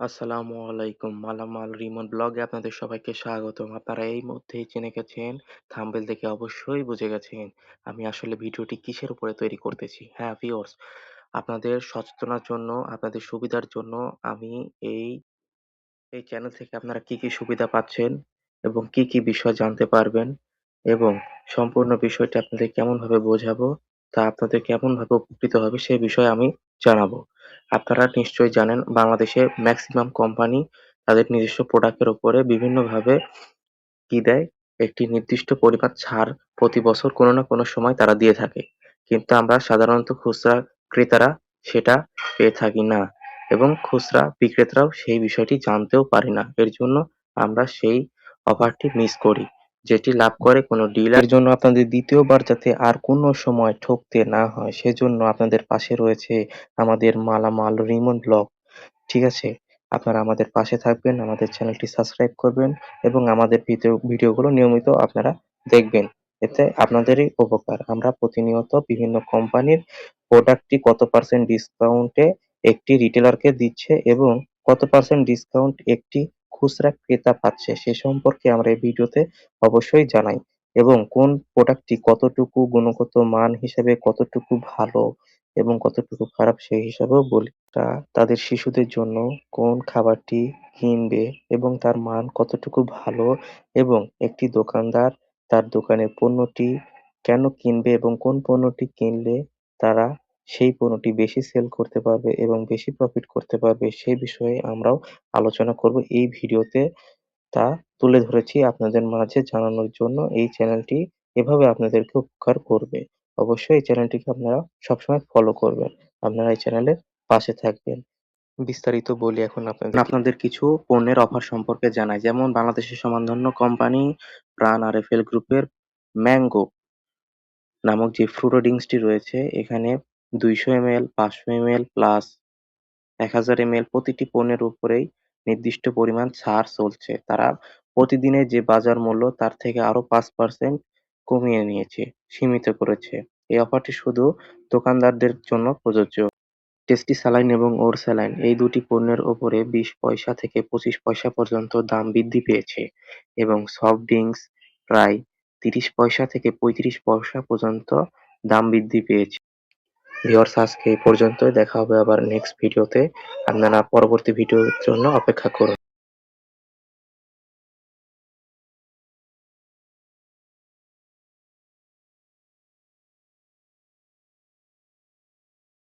আসসালামু আলাইকুম। মালামাল রিমন ব্লগে আপনাদের সবাইকে স্বাগতম। আপনারা এই মুহূর্তেই চিনে গেছেন, থাম্বনেল দেখে অবশ্যই বুঝে গেছেন আমি আসলে ভিডিওটি কিসের উপরে তৈরি করতেছি। হ্যাঁ ভিউয়ার্স, আপনাদের সচেতনার জন্য, আপনাদের সুবিধার জন্য আমি এই এই চ্যানেল থেকে আপনারা কি, কি সুবিধা পাচ্ছেন এবং কি, কি বিষয় জানতে পারবেন এবং সম্পূর্ণ বিষয়টি আপনাদের কেমনভাবে বোঝাবো, তা আপনাদের কেমনভাবে উপকৃত হবে সে বিষয়ে আমি জানাবো। আপনারা নিশ্চয়ই জানেন বাংলাদেশে ম্যাক্সিমাম কোম্পানি তাদের নিজস্ব প্রোডাক্টের উপরে বিভিন্নভাবে কি দেয়? একটি নির্দিষ্ট পরিমাণ ছাড় প্রতি বছর কোনো না কোনো সময় তারা দিয়ে থাকে। কিন্তু আমরা সাধারণত খুচরা ক্রেতারা সেটা পেয়ে থাকি না এবং খুচরা বিক্রেতারাও সেই বিষয়টি জানতেও পারে না। এর জন্য আমরা সেই অফারটি মিস করি। যেটি লাভ করে কোনো ডিলার। এর জন্য আপনাদের দ্বিতীয়বার যাতে আর কোনো সময় ঠকতে না হয় সেজন্য আপনাদের পাশে রয়েছে আমাদের মালামাল রিমন ব্লগ। ঠিক আছে? আপনারা আমাদের পাশে থাকবেন, আমাদের চ্যানেলটি সাবস্ক্রাইব করবেন এবং আমাদের ভিডিওগুলো নিয়মিত আপনারা দেখবেন। এতে আপনাদেরই উপকার। আমরা প্রতিনিয়ত বিভিন্ন কোম্পানির প্রোডাক্টটি কত পার্সেন্ট ডিসকাউন্টে একটি রিটেলারকে দিচ্ছে এবং কত পার্সেন্ট ডিসকাউন্ট একটি খুচরা ক্রেতা পাচ্ছে সে সম্পর্কে আমরা এই ভিডিওতে অবশ্যই জানাই এবং কোন প্রোডাক্টটি কতটুকু গুণগত মান হিসেবে কতটুকু ভালো এবং কতটুকু খারাপ সেই হিসাবেও বলি। তাদের শিশুদের জন্য কোন খাবারটি কিনবে এবং তার মান কতটুকু ভালো এবং একটি দোকানদার তার দোকানের পণ্যটি কেন কিনবে এবং কোন পণ্যটি কিনলে তারা সেই পণ্যটি বেশি সেল করতে পারবে এবং বেশি প্রফিট করতে পারবে সে বিষয়ে আমরাও আলোচনা করব এই ভিডিওতে। তা তুলে ধরেছি আপনাদের মাঝে জানানোর জন্য। এই চ্যানেলটি এভাবে আপনাদেরকে উপকার করবে। অবশ্যই এই চ্যানেলটিকে আপনারা সবসময় ফলো করবেন। আপনারা এই চ্যানেলের পাশে থাকবেন। বিস্তারিত বলি এখন আপনাদের কিছু পণ্যের অফার সম্পর্কে জানাই। যেমন বাংলাদেশের স্বনামধন্য কোম্পানি প্রাণ আরএফএল গ্রুপের ম্যাংগো নামক যে ফ্রুটো ড্রিংকসটি রয়েছে এখানে 200 ml, 500 ml প্লাস 1000 ml প্রতিটি পণ্যের উপরেই নির্দিষ্ট পরিমাণ ছাড় চলছে। তারা প্রতিদিনের যে বাজার মূল্য তার থেকে আরো 5% কমিয়ে নিয়েছে, সীমিত করেছে। এই অফারটি শুধু দোকানদারদের জন্য প্রযোজ্য। টেস্টি স্যালাইন এবং ওর স্যালাইন এই দুটি পণ্যের ওপরে 20 পয়সা থেকে 25 পয়সা পর্যন্ত দাম বৃদ্ধি পেয়েছে এবং সফট ড্রিঙ্কস প্রায় 30 পয়সা থেকে 35 পয়সা পর্যন্ত দাম বৃদ্ধি পেয়েছে। ভিউয়ার্স, আজকে এই পর্যন্তই। দেখা হবে আবার নেক্সট ভিডিওতে। আপনারা পরবর্তী ভিডিওর জন্য অপেক্ষা করুন।